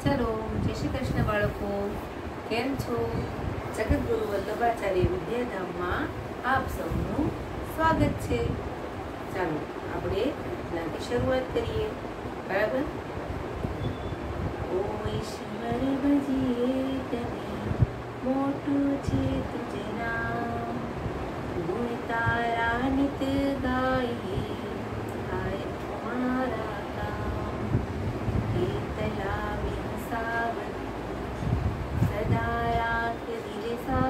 चलो जय श्री कृष्ण बाळको, केम छो? जगतगुरु वल्लभाचार्य विद्याधामમાં આપ સૌનું સ્વાગત છે। ચાલો આપણે પ્રાર્થનાથી શરૂઆત કરીએ। બરાબર? ઓ ઈશ્વર ભજીએ તને, મોટું છે તુજ નામ, ગુણ તારા નિત ગાઈએ, થાય તમારા કામ। कीर्तला विहसावत सदा राख दिल सा,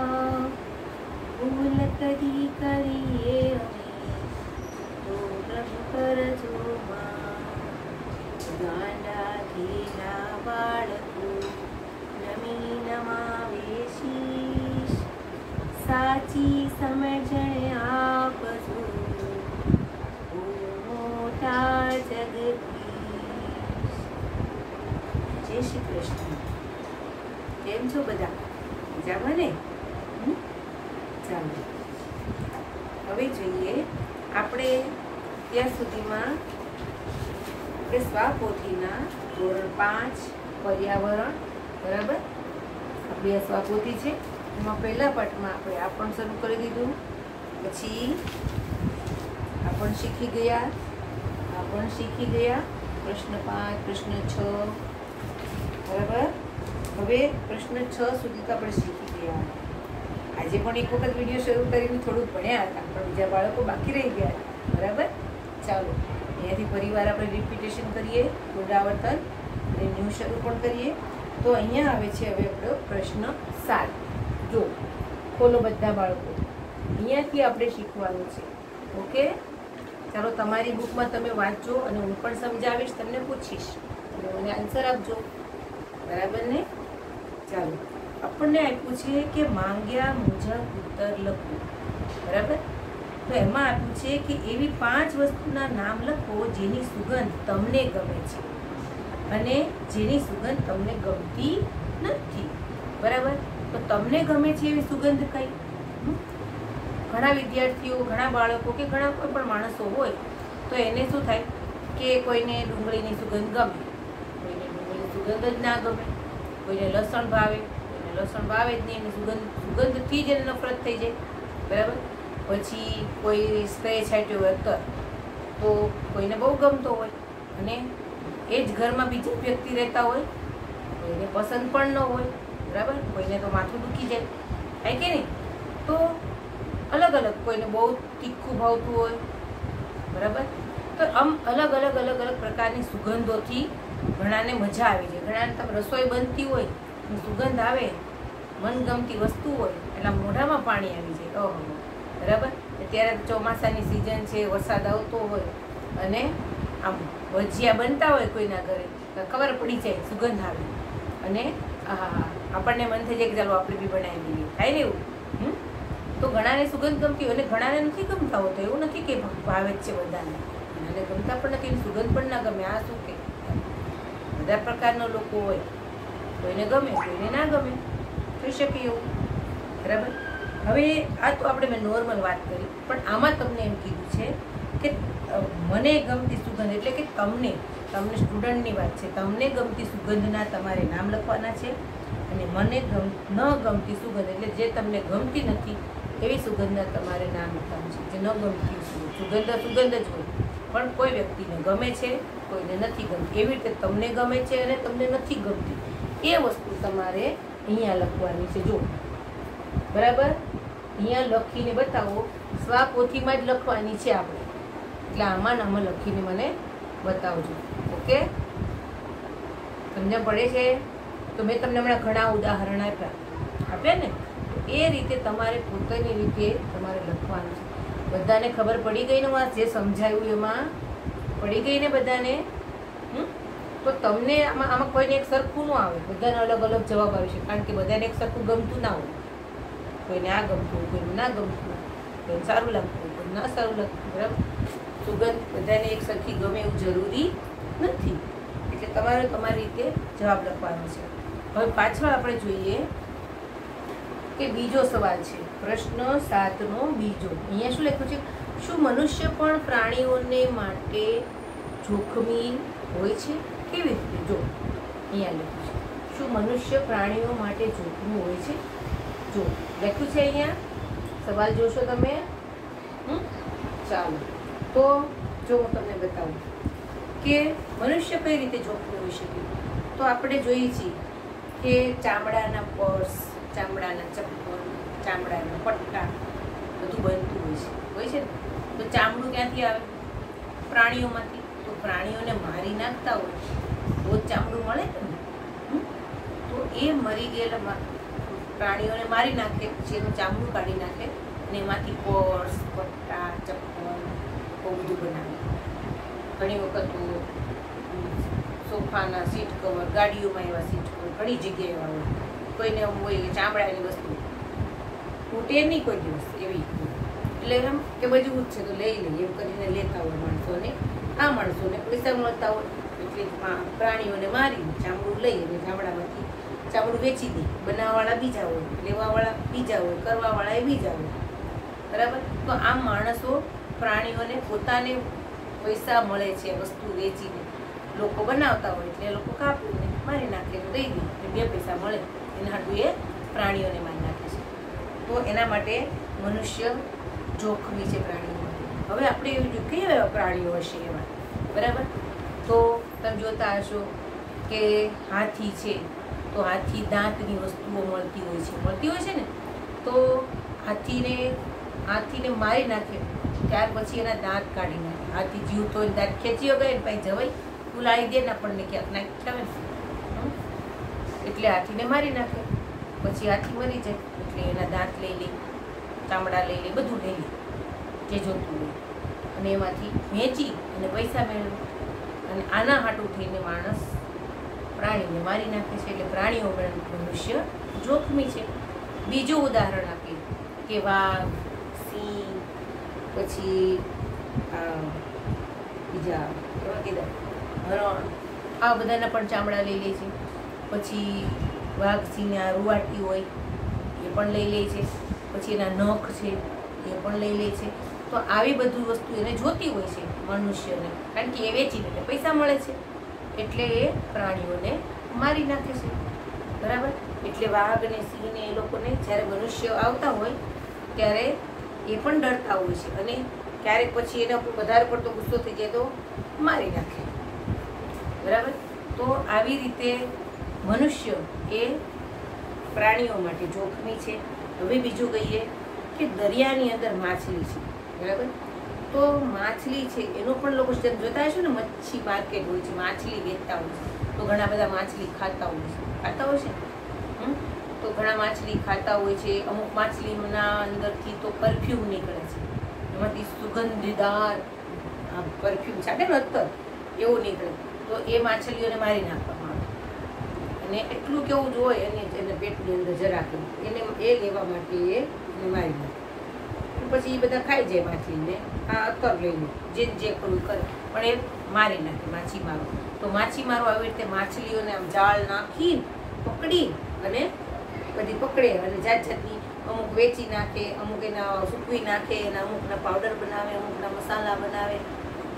भूल कदी करिए हमें तो प्रभु कर जो गांडा घेला बाळको नमी नमावे शीश, साची समझण आपजो ओ मोटा जगत। जय श्री कृष्ण। केम छो बधा? मजामां ने? चालो हवे जोईए आपणे त्यां सुधीमां आपणे स्वापोथीना धोरण 5 पर्यावरण, बराबर? आपणी आ स्वापोथी छे, एमां पहिला पाठमां आपणे आपण शरू करी दीधुं, पछी आपण शीखी गया प्रश्न 5, प्रश्न 6, बराबर? हवे प्रश्न 6 सुधी तो આપણે શીખી ગયા। આજે પણ એક વખત વિડિયો શરૂ કરીને થોડું ભણ્યા હતા, પણ બીજા બાળકો બાકી રહી ગયા। બરાબર? ચાલો અહીંયાથી ફરીવાર આપણે રિપીટેશન કરીએ, પુનરાવર્તન અને ન્યૂ શરૂ પણ કરીએ। તો અહીંયા આવે છે હવે આપણો પ્રશ્ન 7। જો ખોલો બધા બાળકો, અહીંયાથી આપણે શીખવાનું છે। ઓકે, ચાલો તમારી બુકમાં તમે વાંચજો અને હું પણ સમજાવીશ, તમને પૂછીશ અને મને આન્સર આપજો। बराबर ने? चलो अपने आप्युं छे कि मांग्या मुजब उत्तर लखो। बराबर? तो एमां आप्युं छे कि एवी 5 वस्तुना नाम लखो जेनी सुगंध तमने गमे छे अने जेनी सुगंध तमने गमती नथी। बराबर? तो तमने गमे छे एवी सुगंध कई? घणा विद्यार्थीओ, घणा बाळको के घणा कोई पण माणसो होय तो एने शुं थाय के कोईने डુંગળીની सुगंध गमे, सुगंध ज ना गमे, कोईने लसण भावे, कोईने लसण भावे ज नहीं, सुगंधथी ज नफरत थई जाय। बराबर? पछी कोई स्प्रे छाट्यो होय अत्तर तो कोईने बहु गमतो होय अने ए ज घरमां बीजा व्यक्ति रहता होय, कोईने पसंद पण न होय। बराबर? कोईने तो माथुं दुखी जाय, है के नहीं? तो अलग अलग, कोईने बहु तीखुं भावतुं होय। बराबर? तो आम अलग अलग अलग अलग प्रकारनी सुगंधोथी घणाने मजा आवी जाय। घणाने तम रसोई बनती होय, सुगंध आवे, मनगमती वस्तु होय એટલે મોઢામાં પાણી આવી જાય। ઓહો, બરાબર? અત્યારે ચોમાસાની સિઝન છે, વરસાદ આવતો હોય અને આમ ભજીયા બનતા હોય કોઈના ઘરે તો ખબર પડી જાય, સુગંધ આવે અને આહા આપણને મન થઈ જાય કે ચાલો આપણે બી બનાવી દઈએ, થાય ને એવું? તો ઘણાને સુગંધ ગમતી હોય અને ઘણાને નથી ગમતા હોતો। એવું નથી કે ભાવે જ છે બધાને, ઘણાને ગમતા પણ નથી, સુગંધ પણ ના ગમે। આ શું કે બધા પ્રકારના લોકો હોય, કોઈને ગમે કોઈને ના ગમે, થઈ શકે એવું। બરાબર? હવે આ તો આપણે મેં નોર્મલ વાત કરી, પણ આમાં તમને એમ કીધું છે કે મને ગમતી સુગંધ એટલે કે તમને સ્ટુડન્ટની વાત છે, તમને ગમતી સુગંધના તમારે નામ લખવાના છે અને મને ન ગમતી સુગંધ એટલે જે તમને ગમતી નથી એવી સુગંધના તમારે નામ લખવાનું છે। જે ન ગમતી સુગંધ સુગંધ જ હોય, પણ કોઈ વ્યક્તિને ગમે છે, કોઈને નથી ગમતી, એવી રીતે તમને ગમે છે અને તમને નથી ગમતી એ વસ્તુ તમારે અહીંયા લખવાની છે। જો બરાબર, અહીંયા લખીને બતાવો, સ્વાપોથીમાં જ લખવાની છે આપણે, એટલે આમાં નામાં લખીને મને બતાવજો। ઓકે, સમજણ પડે છે? તો મેં તમને હમણાં ઘણા ઉદાહરણ આપ્યા ને, એ રીતે તમારે પોતાની રીતે તમારે લખવાનું છે। બધાને ખબર પડી ગઈ ને? જે સમજાયું એમાં પડી ગઈ ને બધાને? તો તમને આમાં કોઈને એક સરખું ન આવે, બધાને અલગ અલગ જવાબ આવી છે, કારણ કે બધાને એક સરખું ગમતું ના હોય। કોઈને આ ગમતું હોય, કોઈને ના ગમતું હોય, કોઈને સારું લાગતું હોય, કોઈને ના સારું લાગતું। બરાબર? સુગંધ બધાને એક સરખી ગમે એવું જરૂરી નથી, એટલે તમારે તમારી રીતે જવાબ લખવાનો છે। હવે પાછળ આપણે જોઈએ કે બીજો સવાલ છે, પ્રશ્ન 7નો બીજો। અહીંયા શું લખ્યું છે? શું મનુષ્ય પણ પ્રાણીઓને માટે જોખમી હોય છે? કેવી રીતે? જો અહીંયા લખ્યું છે શું મનુષ્ય પ્રાણીઓ માટે જોખમી હોય છે? જો લખ્યું છે અહીંયા, સવાલ જોશો તમે. ચાલો તો જો હું તમને બતાવું કે મનુષ્ય કઈ રીતે જોખમી હોઈ શકે. તો આપણે જોઈએ છીએ કે ચામડાના પર્સ, ચામડાના ચપ્પલ, ચામડાના પટ્ટા બધું બનતું હોય છે ને. તો ચામડું ક્યાંથી આવે? પ્રાણીઓમાંથી. તો પ્રાણીઓને મારી નાખતા હોય તો જ ચામડું મળે ને. તો એ મરી ગયેલા પ્રાણીઓને મારી નાખે, પછી એનું ચામડું કાઢી નાખે અને એમાંથી પર્સ, પટ્ટા, ચપ્પલ બહુ બધું બનાવે. ઘણી વખત તો સોફાના સીટ કવર, ગાડીઓમાં એવા સીટ કવર ઘણી જગ્યાએ એવા હોય. કોઈને એમ હોય કે ચામડાની વસ્તુ તૂટે નહીં કોઈ દિવસ એવી. એટલે એમ કે બધું જ છે તો લઈ લઈએ એમ કરીને લેતા હોય માણસોને. આ માણસોને પૈસા મળતા હોય એટલે પ્રાણીઓને મારીને ચામડું લઈ અને ચામડામાંથી ચામડું વેચી દે. બનાવવાવાળા બીજા હોય, લેવાવાળા બીજા હોય, કરવાવાળા એ બીજા હોય. બરાબર. તો આમ માણસો પ્રાણીઓને પોતાને પૈસા મળે છે વસ્તુ વેચીને, લોકો બનાવતા હોય એટલે લોકો કાપીને મારી નાખે, દઈ દે, 2 પૈસા મળે એના હાટું એ પ્રાણીઓને મારી નાખે છે. તો એના માટે મનુષ્ય જોખમી છે પ્રાણીઓ માટે. હવે આપણે એવું કયા એવા પ્રાણીઓ હશે એવા? બરાબર. તો તમે જોતા હશો કે હાથી છે, તો હાથી દાંતની વસ્તુઓ મળતી હોય છે ને. તો હાથીને મારી નાખે ત્યાર પછી એના દાંત કાઢી નાખે. હાથી જીવતો હોય દાંત ખેંચી ગયો ને પછી જવાય ઉલાળી દે ને આપણને ક્યાંક નાખી આવે ને, એટલે હાથીને મારી નાખે. પછી હાથી મરી જાય એટલે એના દાંત લઈ લે, ચામડા લઈ લે, બધું લઈ લે જે જોતું હોય અને એમાંથી વેચી અને પૈસા મેળવે. અને આના હાટું થઈને માણસ પ્રાણીને મારી નાખે છે. એટલે પ્રાણીઓ મનુષ્ય જોખમી છે. બીજું ઉદાહરણ આપીએ કે વાઘ, સિંહ, પછી બીજા કેવા કીધા હરણ, આ બધાના પણ ચામડા લઈ લે છે. પછી વાઘ, સિંહના રૂવાટી હોય એ પણ લઈ લે છે. પછી એના નખ છે એ પણ લઈ લે છે. તો આવી બધી વસ્તુ એને જોતી હોય છે મનુષ્યને, કારણ કે એ વેચીને પૈસા મળે છે એટલે એ પ્રાણીઓને મારી નાખે છે. બરાબર. એટલે વાઘ ને સિંહ ને એ લોકોને જ્યારે મનુષ્ય આવતા હોય ત્યારે એ પણ ડરતા હોય છે અને ક્યારેક પછી એના ઉપર વધારે પડતો ગુસ્સો થઈ જાય તો મારી નાખે. બરાબર. તો આવી રીતે મનુષ્ય એ પ્રાણીઓ માટે જોખમી છે. હવે બીજું કહીએ કે દરિયાની અંદર માછલી છે. બરાબર. તો માછલી છે એનો પણ લોકો જોતા હશો ને, મચ્છી માર્કેટ હોય છે, માછલી વેચતા હોય છે. તો ઘણા બધા માછલી ખાતા હોય છે. તો ઘણા માછલી ખાતા હોય છે. અમુક માછલીના અંદરથી તો પરફ્યુમ નીકળે છે, એમાંથી સુગંધીદાર પરફ્યુમ છાટે ને અત્તર એવું નીકળે. તો એ માછલીઓને મારી નાખવામાં આવે અને એટલું કેવું જોઈએ એને પેટની અંદર જરાક એને એ લેવા માટે એને મારી નાખે. પછી એ બધા ખાઈ જાય માછલીને, આ અત્તર લઈને જે કરવું કરે પણ એ મારી નાખે માછીમારો. તો માછીમારો આવી રીતે માછલીઓને આમ જાળ નાખી પકડી અને બધી પકડે અને જાત જાતની અમુક વેચી નાખે, અમુક એના સૂકવી નાખે, એના અમુકના પાવડર બનાવે, અમુકના મસાલા બનાવે,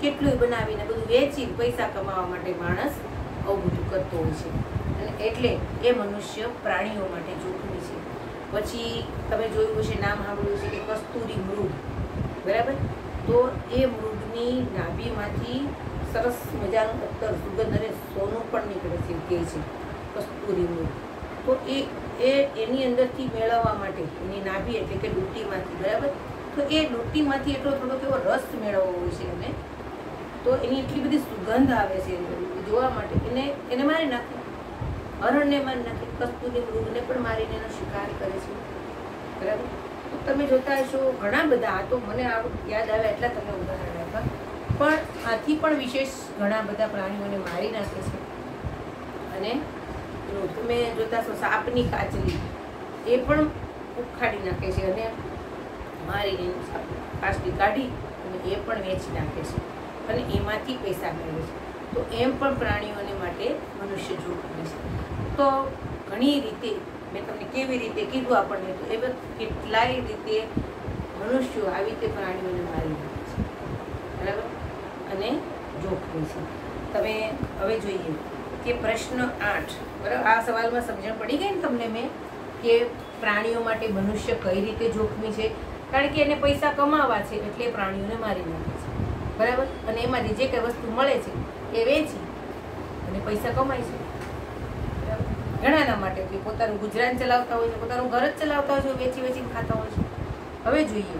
કેટલું બનાવીને બધું વેચી પૈસા કમાવા માટે માણસ આવું બધું કરતો હોય છે. અને એટલે એ મનુષ્ય પ્રાણીઓ માટે જોખમી છે. પછી તમે જોયું હશે, નામ સાંભળ્યું છે કે કસ્તુરી મૃગ. બરાબર. તો એ મૃગની નાભીમાંથી સરસ મજાનું અત્તર, સુગંધ અને સોનું પણ નીકળે છે કે છે કસ્તુરી મૃગ. તો એની અંદરથી મેળવવા માટે એની નાભી એટલે કે ડૂટીમાંથી. બરાબર. તો એ ડૂટીમાંથી એટલો થોડોક એવો રસ મેળવવો હોય છે એને. તો એની એટલી બધી સુગંધ આવે છે જોવા માટે એને મારી નાખે, હરણને મારી નાખે, કસ્તુરી મૃગને પણ મારીને એનો શિકાર કરે છે. બરાબર. તો તમે જોતા હશો ઘણા બધા, આ તો મને યાદ આવે એટલા તમે ઉદાહરણ આપ્યા, પણ આથી પણ વિશેષ ઘણા બધા પ્રાણીઓને મારી નાખે છે. અને તમે જોતા છો સાપની કાચલી એ પણ ઉખાડી નાખે છે અને મારીને કાચલી કાઢી અને એ પણ વેચી નાખે છે અને એમાંથી પૈસા મેળવે છે. તો એમ પણ પ્રાણીઓને માટે મનુષ્ય જોખમી છે. તો ઘણી રીતે મેં તમને કેવી રીતે કીધું આપણને, તો એ કેટલાય રીતે મનુષ્યો આવી રીતે પ્રાણીઓને મારી નાખે છે. બરાબર. અને જોખમી છે. તમે હવે જોઈએ કે પ્રશ્ન 8 બરાબર. આ સવાલમાં સમજણ પડી ગઈ ને તમને મેં કે પ્રાણીઓ માટે મનુષ્ય કઈ રીતે જોખમી છે? કારણ કે એને પૈસા કમાવા છે એટલે પ્રાણીઓને મારી નાખે છે બરાબર. અને એમાંથી જે કંઈ વસ્તુ મળે છે એ વેચી અને પૈસા કમાય છે બરાબર. ઘણાના માટે કે પોતાનું ગુજરાન ચલાવતા હોય છે, પોતાનું ઘર જ ચલાવતા હોય છે, વેચી વેચીને ખાતા હોય છે. હવે જોઈએ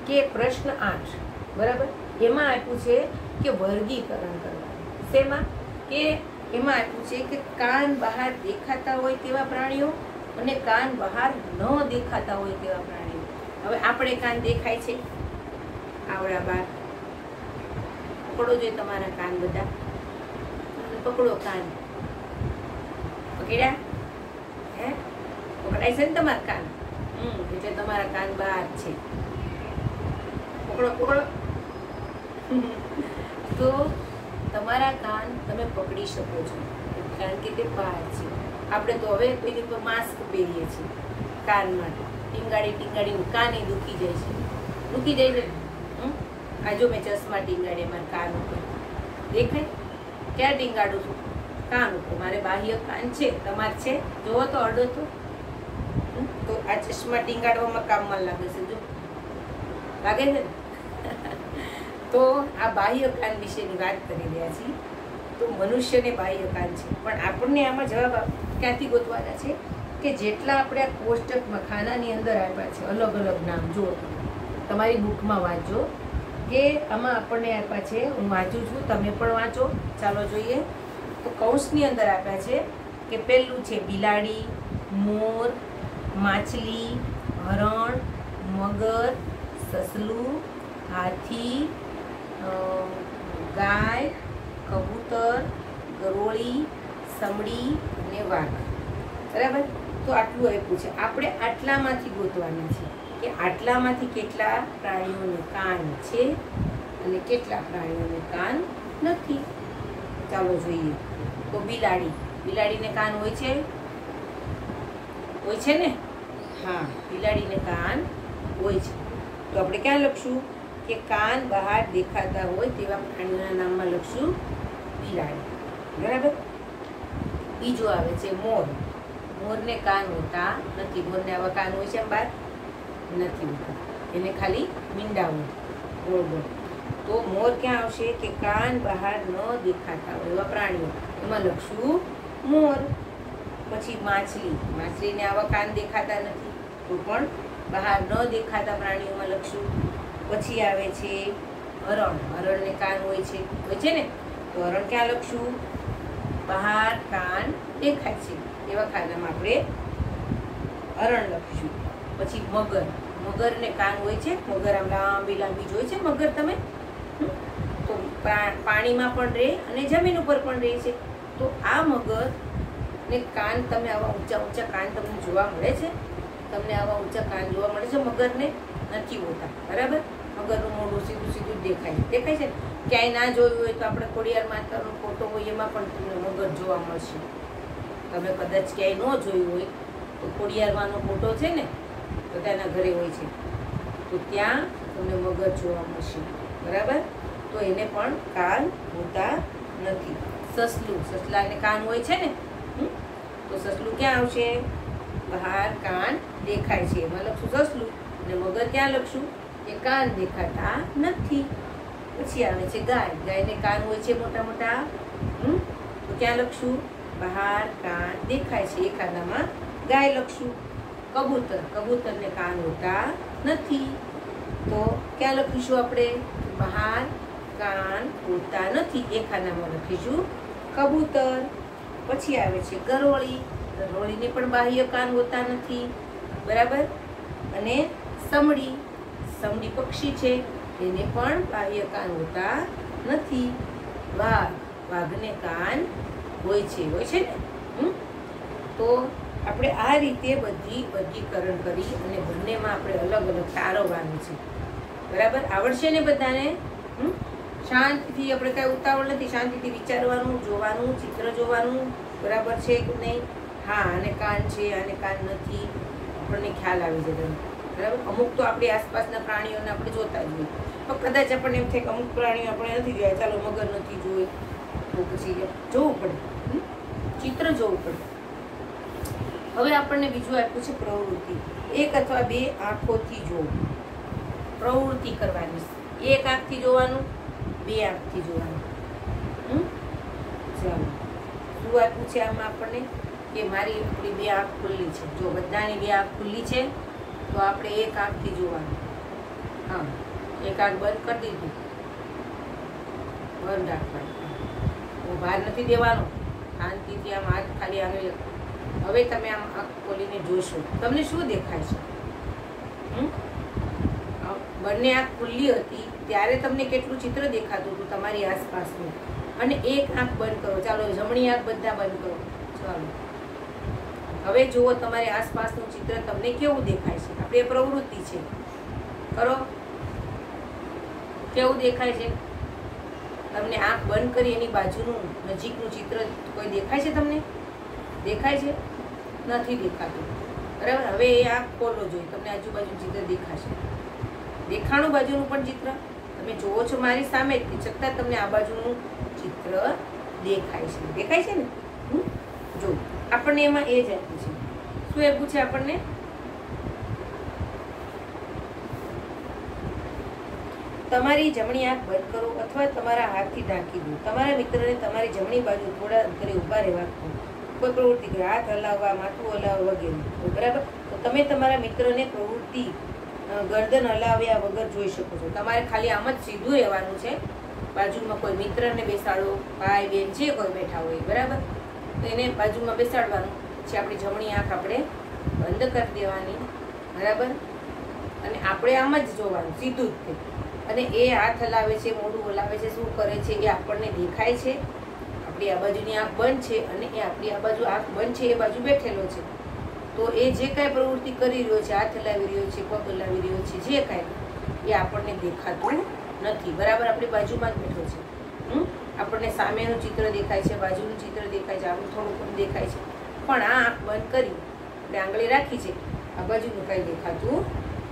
કે પ્રશ્ન 8 બરાબર, એમાં આપ્યું છે કે વર્ગીકરણ કરવાનું. શેમાં? કે એમાં આપ્યું છે કે કાન બહાર દેખાતા હોય તેવા પ્રાણીઓ અને કાન બહાર ન દેખાતા હોય તેવા પ્રાણીઓ. હવે આપણે કાન દેખાય છે આવડા બાર, પકડો જોઈએ તમારા કાન બધા, પકડો કાન, પકડ્યા? હે, પકડાય છે ને તમારા કાન? એટલે તમારા કાન બહાર છે. પકડો પકડો. તો તમારા કાન તમે પકડી શકો છો કારણ કે તે બહાર છે. આપણે તો હવે કોઈ તો માસ્ક પહેરીએ છીએ કાન માટે, ટીંગાડી કાન એ દુખી જાય છે, દુખી જાય છે. આ જો મેં ચશ્મા ટીંગાડે મારા કાન ઉપર, દેખાય? ક્યાં ટીંગાડું છું? કાન ઉપર. મારે બાહ્ય કાન છે, તમારે છે? જોવો તો અડો તો આ ચશ્મા ટીંગાડવામાં કામમાં લાગે છે. જો લાગે છે ને? તો આ બાહ્ય કાન વિશેની વાત કરી રહ્યા છીએ. તો મનુષ્યને બાહ્ય કાન છે, પણ આપણને આમાં જવાબ ક્યાંથી ગોતવાના છે કે જેટલા આપણે આ કોષ્ટકમાં ખાનાની અંદર આપ્યા છે અલગ અલગ નામ, જો તમારી બુકમાં વાંચો કે આમાં આપણને આપ્યા છે. હું વાંચું છું, તમે પણ વાંચો. ચાલો જોઈએ. તો કૌંસની અંદર આપ્યા છે કે પહેલું છે બિલાડી, મોર, માછલી, હરણ, મગર, સસલું, હાથી, ગાય, કબૂતર, ગરોળી, સમડી અને વાઘ. બરાબર. તો આટલું આપ્યું છે. આપણે આટલામાંથી ગોતવાના છે કે આટલામાંથી કેટલા પ્રાણીઓને કાન છે અને કેટલા પ્રાણીઓને કાન નથી. ચાલો જોઈએ. તો બિલાડી, બિલાડીને કાન હોય છે? હોય છે ને? હા, બિલાડીને કાન હોય છે. તો આપણે ક્યાં લખશું કે કાન બહાર દેખાતા હોય તેવા પ્રાણીઓના નામમાં લખશું બિલાડી. બરાબર. બીજું આવે છે મોર. મોરને કાન હોતા નથી. મોરને આવા કાન હોય છે બહાર? નથી હોતા, એને ખાલી મીંડા હોય ગોળ ગોળ. તો મોર ક્યાં આવશે કે કાન બહાર ન દેખાતા હોય એવા પ્રાણીઓ, એમાં લખશું મોર. પછી માછલી, માછલીને આવા કાન દેખાતા નથી તો પણ બહાર ન દેખાતા પ્રાણીઓમાં લખશું. પછી આવે છે હરણ. હરણને કાન હોય છે ને? તો હરણ ક્યાં લખશું? બહાર કાન દેખાય છે એવા ખાનામાં આપણે હરણ લખશું. પછી મગર. મગરને કાન હોય છે? મગર આમ લાંબી લાંબી જોઈ છે મગર તમે? તો પાણીમાં પણ રહે અને જમીન ઉપર પણ રહે છે. તો આ મગર ને કાન, તમે આવા ઊંચા ઊંચા કાન તમને જોવા મળે છે? તમને આવા ઊંચા કાન જોવા મળે છે મગરને? નથી હોતા. બરાબર. મગરનું મોઢું સીધું સીધું દેખાય છે. ક્યાંય ના જોયું હોય તો આપણે ખોડિયાર માતાનો ફોટો હોય એમાં પણ તમને મગર જોવા મળશે. તમે કદાચ ક્યાંય ન જોયું હોય તો ખોડિયારમાંનો ફોટો છે ને, બધાના ઘરે હોય છે, તો ત્યાં તમને મગર જોવા મળશે. બરાબર. તો એને પણ કાન હોતા નથી. સસલું. સસલાને કાન હોય છે ને? તો સસલું ક્યાં આવશે? બહાર કાન દેખાય છે એમાં લખશું સસલું. અને મગર ક્યાં લખશું? કે કાન દેખાતા નથી. પછી આવે છે ગાય. ગાયને કાન હોય છે મોટા મોટા, તો ક્યાં લખશું? બહાર કાન દેખાય છે એ ખાનામાં ગાય લખશું. કબૂતર. કબૂતરને કાન હોતા નથી તો ક્યાં લખીશું આપણે? બહાર કાન હોતા નથી એ ખાનામાં લખીશું કબૂતર. પછી આવે છે ગરોળી. ગરોળીને પણ બાહ્ય કાન હોતા નથી. બરાબર. અને સમડી. સમડી પક્ષી છે, એને પણ બાહ્ય કાન હોતા નથી. વાઘ. વાઘને કાન હોય છે ને? તો આપણે આ રીતે બધી વર્ગીકરણ કરી અને બંનેમાં આપણે અલગ અલગ તારવવાનું છે. બરાબર. આવડશે ને બધાને? શાંતિથી, આપણે કાંઈ ઉતાવળ નથી, શાંતિથી વિચારવાનું, જોવાનું, ચિત્ર જોવાનું. બરાબર છે કે નહીં? હા, આને કાન છે, આને કાન નથી, આપણને ખ્યાલ આવી જાય. બરાબર. અમુક તો આપણી આસપાસના પ્રાણીઓને આપણે જોતા જ હોય, તો કદાચ આપણને એમ થાય કે અમુક પ્રાણીઓ આપણે નથી જોયા, ચાલો મગર નથી જોઈ, તો પછી જોવું પડે. ચિત્ર જોવું પડે. હવે આપણને બીજું આપ્યું છે પ્રવૃત્તિ. એક અથવા બે આંખોથી જોવું. પ્રવૃત્તિ કરવાની. એક આંખથી જોવાનું, બે આંખથી જોવાનું. ચાલો, શું આપ્યું છે આમાં આપણને કે મારી આપણી બે આંખ ખુલ્લી છે. જો બધાની બે આંખ ખુલ્લી છે તો આપણે એક આંખથી જોવાનું. હા, એક આંખ બંધ કરી દીધું, બંધ રાખવાનું, બહાર નથી દેવાનો, શાંતિથી આમ હાથ ખાલી આંગળી. હવે તમે આમ આંખ ખોલીને જોશો, તમને શું દેખાય છે? બંને આંખ ખુલ્લી હતી ત્યારે તમને કેટલું ચિત્ર દેખાતું હતું તમારી આસપાસનું. અને એક આંખ બંધ કરો. ચાલો, જમણી આંખ બધા બંધ કરો. ચાલો, હવે જુઓ તમારી આસપાસનું ચિત્ર તમને કેવું દેખાય છે. આપણે પ્રવૃત્તિ છે, કરો. કેવું દેખાય છે તમને? આંખ બંધ કરી એની બાજુનું નજીકનું ચિત્ર કોઈ દેખાય છે તમને? દેખાય છે? નથી દેખાતું. બરાબર. હવે એ આંખ ખોલો, જોઈએ તમને આજુબાજુ ચિત્ર દેખાશે. દેખાણું બાજુનું પણ ચિત્ર તમે જોવો છો મારી સામે જ, છતાં તમને આ બાજુનું ચિત્ર દેખાય છે. દેખાય છે ને? જો આપણને એમાં એ જ આપ્યું છે. શું આપ્યું છે આપણને? તમારી જમણી આંખ બંધ કરો અથવા તમારા હાથથી ઢાંકી દો. તમારા મિત્રને તમારી જમણી બાજુ થોડા અંતરે ઊભા રહેવા કહો. કોઈ પ્રવૃત્તિ કરે, હાથ હલાવવા, માથું હલાવવા વગેરે. બરાબર. તો તમે તમારા મિત્રને પ્રવૃત્તિ ગરદન હલાવ્યા વગર જોઈ શકો છો. તમારે ખાલી આમ જ સીધું રહેવાનું છે. બાજુમાં કોઈ મિત્રને બેસાડો, ભાઈ બેન જે કોઈ બેઠા હોય, બરાબર, તો એને બાજુમાં બેસાડવાનું. પછી આપણી જમણી આંખ આપણે બંધ કરી દેવાની, બરાબર. અને આપણે આમ જ જોવાનું, સીધું જ. અને એ હાથ હલાવે છે, મોઢું હલાવે છે, શું કરે છે એ આપણને દેખાય છે. આપણી આ બાજુની આંખ બંધ છે અને એ આપણી આ બાજુ આંખ બંધ છે, એ બાજુ બેઠેલો છે. તો એ જે કાંઈ પ્રવૃત્તિ કરી રહ્યો છે, હાથ હલાવી રહ્યો છે, પગ હલાવી રહ્યો છે, જે કાંઈ, એ આપણને દેખાતું નથી. બરાબર. આપણી બાજુમાં જ બેઠો છે. આપણને સામેનું ચિત્ર દેખાય છે, બાજુનું ચિત્ર દેખાય છે, આમ થોડું પણ દેખાય છે. પણ આ આંખ બંધ કરી આપણે આંગળી રાખી છે, આ બાજુનું કાંઈ દેખાતું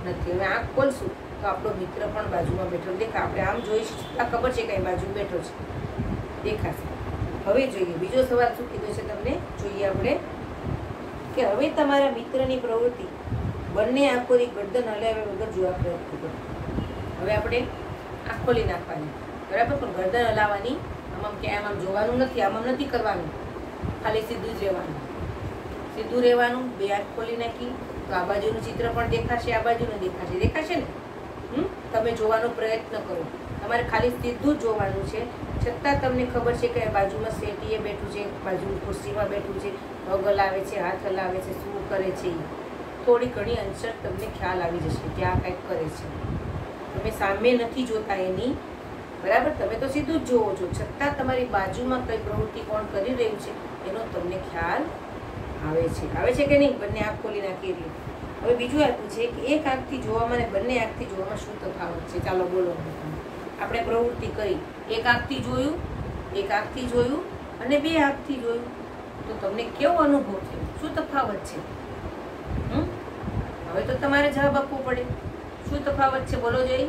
નથી. હવે આંખ ખોલશું તો આપણો મિત્ર પણ બાજુમાં બેઠો દેખાય. આપણે આમ જોઈશું, આ ખબર છે કઈ બાજુ બેઠો છે, દેખાશે. હવે જોઈએ બીજો સવાલ શું કીધો છે તમને, જોઈએ આપણે કે હવે તમારા મિત્રની પ્રવૃત્તિ બંને આંખોની ગરદન હલાવ્યા વગર જોવા પ્રયત્ન કરો. હવે આપણે આંખ ખોલી નાખવાની, બરાબર, પણ ગરદન હલાવવાની. આમ ક્યાંય આમ જોવાનું નથી, આમ નથી કરવાનું, ખાલી સીધું જ રહેવાનું. સીધું રહેવાનું. બે આંખ ખોલી નાખી તો આ બાજુનું ચિત્ર પણ દેખાશે, આ બાજુનું દેખાશે. દેખાશે ને? તમે જોવાનો પ્રયત્ન કરો. તમારે ખાલી સીધું જ જોવાનું છે. છતાં તમને ખબર છે કે બાજુમાં શેઠીએ બેઠું છે, બાજુ ખુરશીમાં બેઠું છે, પગ હલાવે છે, હાથ હલાવે છે, શું કરે છે, થોડી ઘણી અંશર તમને ખ્યાલ આવી જશે કે આ કંઈક કરે છે. તમે સામે નથી જોતા એની, બરાબર, તમે તો સીધું જ જોવો છો, છતાં તમારી બાજુમાં કઈ પ્રવૃત્તિ કોણ કરી રહ્યું છે એનો તમને ખ્યાલ આવે છે. આવે છે કે નહીં? બંને આંખ ખોલી નાખી એટલે. હવે બીજું આપ્યું છે કે એક આંખથી જોવામાં અને બંને આંખથી જોવામાં શું તફાવત છે? ચાલો બોલો. આપણે પ્રવૃત્તિ કરી, એક આંખથી જોયું, એક આંખથી જોયું અને બે આંખથી જોયું, તો તમને કેવો અનુભવ થયો? શું તફાવત છે? હવે તો તમારે જવાબ આપવો પડે. શું તફાવત છે બોલો જોઈ.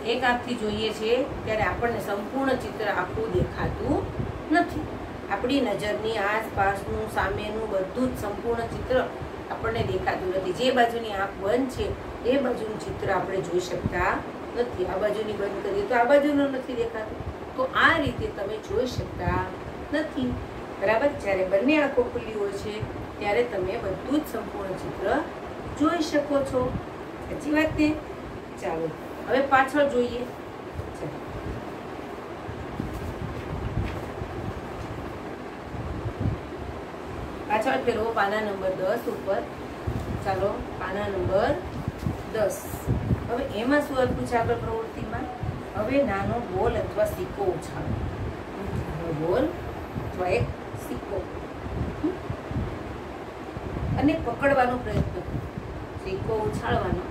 એક આંખથી જોઈએ છીએ ત્યારે આપણને સંપૂર્ણ ચિત્ર આખું દેખાતું નથી. આપણી નજરની આસપાસનું, સામેનું બધું જ સંપૂર્ણ ચિત્ર આપણને દેખાતું નથી. જે બાજુની આંખ બંધ છે એ બાજુનું ચિત્ર આપણે જોઈ શકતા નથી. આ બાજુની બંધ કરીએ તો આ બાજુનું નથી દેખાતું. તો આ રીતે તમે જોઈ શકતા નથી, બરાબર. જ્યારે બંને આંખો ખુલ્લી હોય છે ત્યારે તમે બધું જ સંપૂર્ણ ચિત્ર જોઈ શકો છો. સાચી વાત ને? ચાલો હવે પાછળ જોઈએ. પાછળ ફેરવો પાના નંબર 10 ઉપર. ચાલો પાના નંબર 10. હવે એમાં શું આપ્યું છે આગળ પ્રવૃત્તિમાં? હવે નાનો બોલ અથવા સિક્કો ઉછાળો. નાનો બોલ અથવા એક સિક્કો અને પકડવાનો પ્રયત્ન કરો. સિક્કો ઉછાળવાનો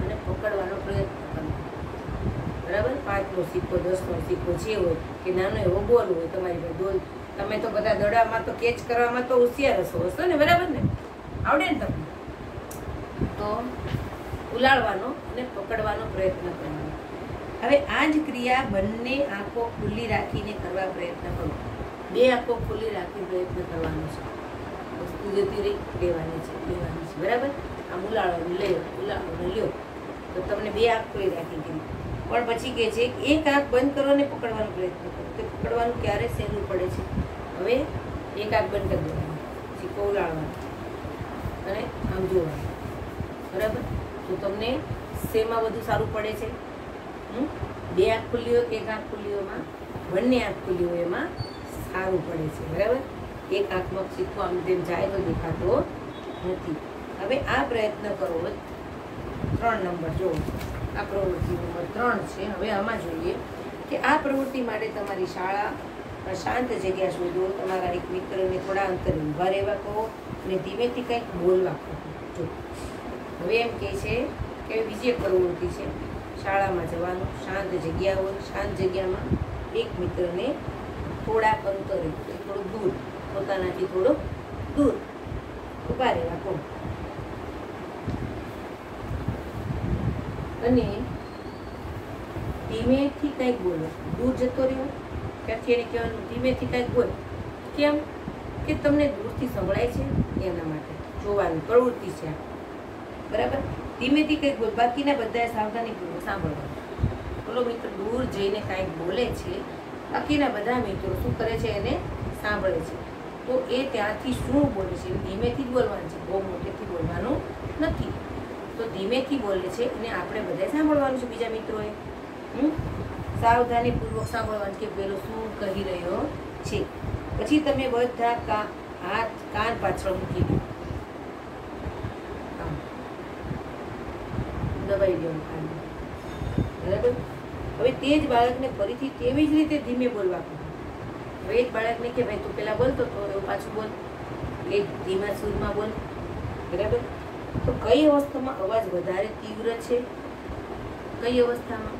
અને પકડવાનો પ્રયત્ન કરવાનો, બરાબર. 5નો સિક્કો, 10નો સિક્કો જે હોય કે નાનો એવો બોલ હોય તમારી પાસે. બોલ તમે તો બધા દડામાં તો કેચ કરવામાં તો હોશિયાર હશો ને, બરાબર ને? આવડે ને તમને? તો ઉલાળવાનો અને પકડવાનો પ્રયત્ન કરવાનો. હવે આ જ ક્રિયા બંને આંખો ખુલ્લી રાખીને કરવા પ્રયત્ન કરો. બે આંખો ખુલ્લી રાખી પ્રયત્ન કરવાનો છે. વસ્તુ જતી રહી લેવાની છે બરાબર. આમ ઉલાળવાનું લ્યો તો તમને બે આંખ ખુલ્લી રાખી ગઈ. પણ પછી કહે છે એક આંખ બંધ કરો ને પકડવાનો પ્રયત્ન કરો. તે પકડવાનું ક્યારે સહેલું પડે છે. હવે એક આંખ બંધ કરી દેવાની, સિક્કો ઉલાળવાનો અને આમ જોવાનું બરાબર. તો તમને શેમાં વધુ સારું પડે છે? બે આંખ ખુલ્લી હોય કે એક આંખ ખુલ્લી હોયમાં? બંને આંખ ખુલ્લી હોય એમાં સારું પડે છે બરાબર. એક આંખમાં સિક્કો આમ તેમ જાય તો દેખાતો નથી. હવે આ પ્રયત્ન કરો. 3 નંબર જો આ પ્રવૃત્તિ નંબર 3 છે. હવે આમાં જોઈએ કે આ પ્રવૃત્તિ માટે તમારી શાળા શાંત જગ્યા શોધો. તમારા એક મિત્રને થોડા અંતરે ઊભા રહેવા કહો અને ધીમેથી કંઈક બોલવા કહો. જો હવે એમ કહે છે કે બીજી એક પ્રવૃત્તિ છે. શાળામાં જવાનું, શાંત જગ્યા હોય, શાંત જગ્યામાં એક મિત્રને થોડાક અંતરે, થોડું દૂર, પોતાનાથી થોડું દૂર ઊભા રહેવા કહો અને ધીમેથી કંઈક બોલો. દૂર જતો રહ્યો ત્યાંથી એને કહેવાનું ધીમેથી કંઈક બોલ. કેમ કે તમને દૂરથી સંભળાય છે એના માટે જોવાની પ્રવૃત્તિ છે બરાબર. ધીમેથી કંઈક બોલ. બાકીના બધાએ સાવધાનીપૂર્વક સાંભળવાનું. પેલો મિત્ર દૂર જઈને કાંઈક બોલે છે, બાકીના બધા મિત્રો શું કરે છે? એને સાંભળે છે. તો એ ત્યાંથી શું બોલે છે ધીમેથી જ બોલવાનું છે, બહુ મોટેથી બોલવાનું નથી. તો ધીમેથી બોલે છે અને આપણે બધાએ સાંભળવાનું છે. બીજા મિત્રોએ સાવધાનીપૂર્વક સાંભળવાનું કે પેલો શું કહી રહ્યો છે. પછી તમે બધા હાથ કાન પાછળ મૂકી દો, દબાઈ દો બરાબર. હવે તે જ બાળકને ફરીથી તેવી જ રીતે ધીમે બોલવા કહો. હવે એક બાળકને કે ભાઈ તું પેલા બોલતો તો એવું પાછું બોલ, એ ધીમા સૂરમાં બોલ બરાબર. તો કઈ અવસ્થામાં અવાજ વધારે તીવ્ર છે, કઈ અવસ્થામાં?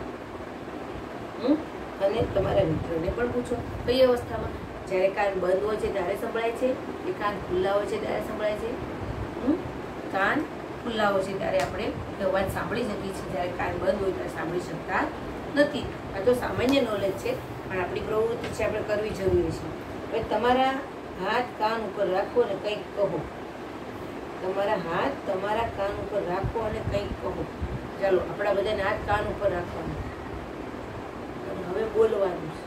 અને તમારા મિત્રોને પણ પૂછો કઈ અવસ્થામાં. જ્યારે કાન બંધ હોય છે ત્યારે સંભળાય છે કે કાન ખુલ્લા હોય છે ત્યારે સંભળાય છે? કાન ખુલ્લા હોય છે ત્યારે આપણે અવાજ સાંભળી શકીએ છીએ, જ્યારે કાન બંધ હોય ત્યારે સાંભળી શકતા નથી. આ તો સામાન્ય નોલેજ છે, પણ આપણી પ્રવૃત્તિ છે, આપણે કરવી જરૂરી છે. હવે તમારા હાથ કાન ઉપર રાખો અને કંઈક કહો. તમારા હાથ તમારા કાન ઉપર રાખો અને કંઈક કહો. ચાલો આપણા બધાને હાથ કાન ઉપર રાખવાનું અને હવે બોલવાનું છે.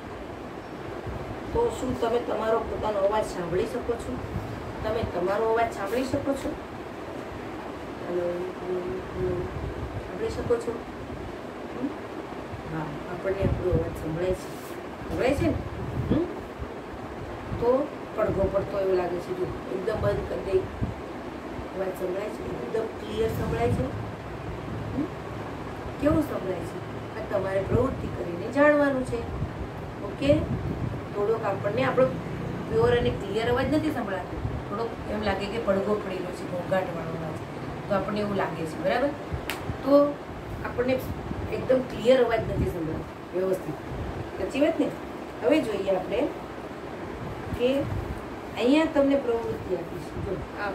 તો શું તમે તમારો પોતાનો અવાજ સાંભળી શકો છો? તમે તમારો અવાજ સાંભળી શકો છો? સાંભળી શકો છો? હા, આપણને આપણો અવાજ સંભળાય છે ને. તો પડઘો પડતો એવું લાગે છે. જો એકદમ બંધ કરી દઈ, અવાજ સંભળાય છે, એકદમ ક્લિયર સંભળાય છે. કેવું સંભળાય છે? આ તમારે પ્રવૃત્તિ કરીને જાણવાનું છે. ઓકે, થોડોક આપણને આપણો પ્યોર અને ક્લિયર અવાજ નથી સંભળાતો, થોડોક એમ લાગે કે પડઘો પડી રહ્યો છે, ઘોંઘાટવાળો અવાજ, તો આપણને એવું લાગે છે બરાબર. તો આપણને એકદમ ક્લિયર અવાજ નથી સંભળાતો વ્યવસ્થિત. સાચી વાત ને? હવે જોઈએ આપણે કે અહીંયા તમને પ્રવૃત્તિ આપી છે. જો આ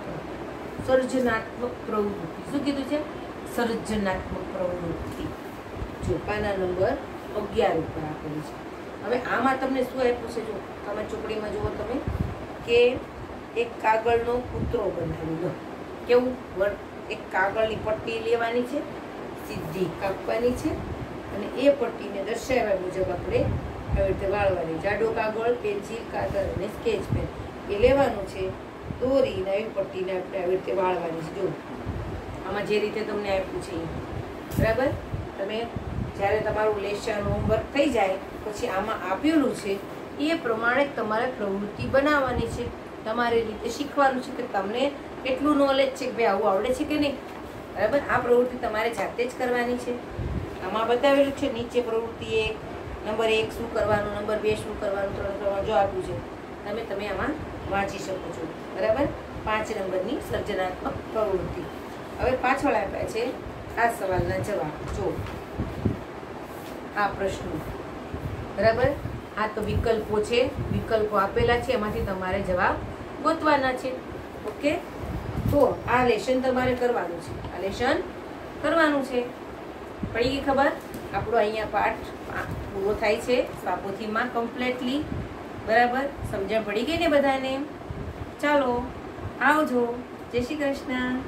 સર્જનાત્મક પ્રવૃત્તિ. શું કીધું છે? સર્જનાત્મક પ્રવૃત્તિ. જો પાના નંબર 11 ઉપર આપેલી છે. હવે આમાં તમને શું આપ્યું છે? જો તમે ચોપડીમાં જુઓ તમે કે એક કાગળનો કૂતરો બનાવી દો. કેવું? એક કાગળની પટ્ટી લેવાની છે, સીધી કાપવાની છે અને એ પટ્ટીને દર્શાવ્યા મુજબ આપણે આવી રીતે વાળવાની. જાડો કાગળ, પેન્સિલ, કાતર અને સ્કેચ પેન એ લેવાનું છે. દોરીને આવી પટ્ટીને આપણે આવી રીતે વાળવાની છે. જો આમાં જે રીતે તમને આપ્યું છે બરાબર. તમે જ્યારે તમારું લેશન હોમવર્ક થઈ જાય પછી આમાં આપેલું છે એ પ્રમાણે તમારે પ્રવૃત્તિ બનાવવાની છે. તમારી રીતે શીખવાનું છે કે તમને કેટલું નોલેજ છે કે ભાઈ આવું આવડે છે કે નહીં બરાબર. આ પ્રવૃત્તિ તમારે જાતે જ કરવાની છે. આમાં બતાવેલું છે નીચે પ્રવૃત્તિ 1 નંબર 1 શું કરવાનું, નંબર 2 શું કરવાનું, 3 કરવાનું, જો આપ્યું છે તમે આમાં વાંચી શકો છો બરાબર. 5 નંબરની સર્જનાત્મક પ્રવૃત્તિ. હવે પાછળ આપ્યા છે આ સવાલના જવાબ. જો આ પ્રશ્નો બરાબર. આ તો વિકલ્પો છે, વિકલ્પો આપેલા છે, એમાંથી તમારે જવાબ ગોતવાના છે. ઓકે, તો આ લેશન તમારે કરવાનું છે. આ લેશન કરવાનું છે. પડી ગઈ ખબર? આપણો અહીંયા પાઠ પૂરો થાય છે સ્વાપોથીમાં કમ્પ્લીટલી. બરાબર, સમજણ પડી ગઈ ને બધાને? ચાલો આવજો. જય શ્રી કૃષ્ણ.